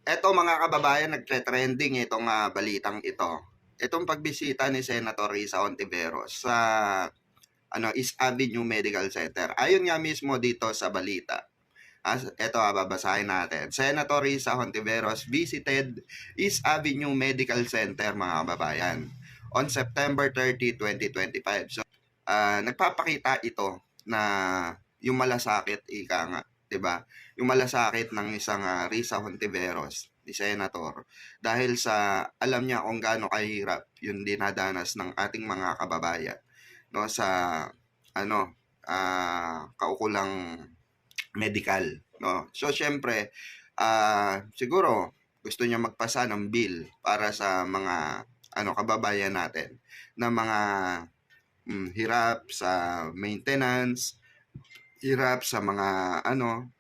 Eto mga kababayan, nagtre-trending itong balitang ito. Itong pagbisita ni Senator Risa Hontiveros sa East Avenue Medical Center. Ayon nga mismo dito sa balita. Ito babasahin natin. Senator Risa Hontiveros visited East Avenue Medical Center mga kababayan on September 30, 2025. So, nagpapakita ito na yung malasakit, ika nga, 'di ba? Yung malasakit ng isang Risa Hontiveros, ni Senator, dahil sa alam niya kung gaano kahirap yung dinadanas ng ating mga kababayan no sa ano kaukulang medical no. So syempre siguro gusto niya magpasa ng bill para sa mga kababayan natin na mga hirap sa maintenance, hirap sa mga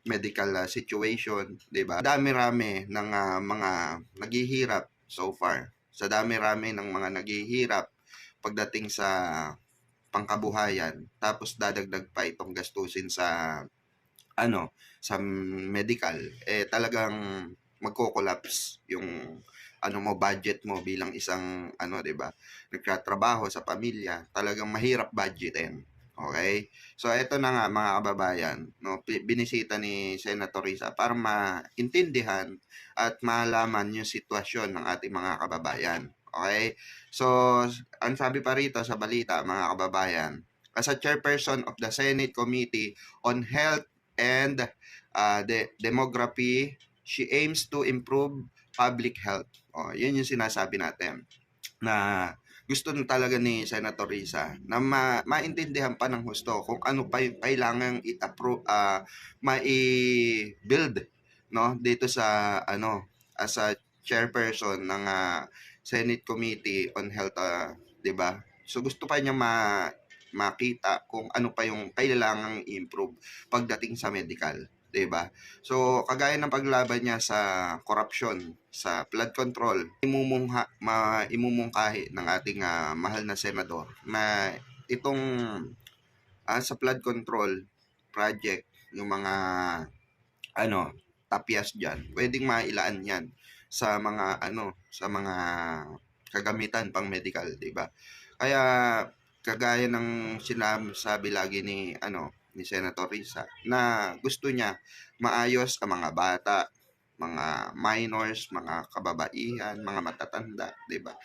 medical situation, 'di ba? Dami-rami ng mga naghihirap so far. Sa dami-rami ng mga naghihirap pagdating sa pangkabuhayan, tapos dadagdag pa itong gastusin sa sa medical, talagang magko-collapse yung mo budget mo bilang isang 'di ba? Nagtatrabaho sa pamilya, talagang mahirap budgetin. Okay? So ito na nga mga kababayan, no, binisita ni Senator Risa para maintindihan at malaman yung sitwasyon ng ating mga kababayan. Okay? So ang sabi pa rito sa balita mga kababayan, as a chairperson of the Senate Committee on Health and Demography, she aims to improve public health. Yun yung sinasabi natin na gusto talaga ni Senator Risa na maintindihan pa ng husto kung ano pa yung kailangang i-approve, mai-build no dito sa as a chairperson ng Senate Committee on Health, 'di ba? So gusto pa niya makita kung ano pa yung kailangang i-improve pagdating sa medical, 'di ba? So kagaya ng paglaban niya sa korupsyon, sa flood control, imumungkahi ng ating mahal na senador na itong sa flood control project, yung mga tapyas diyan, pwedeng mailaan 'yan sa mga sa mga kagamitan pang medical, 'di ba? Kaya kagaya ng sinasabi lagi ni Senator Risa na gusto niya maayos ang mga bata, mga minors, mga kababaihan, mga matatanda, 'di ba?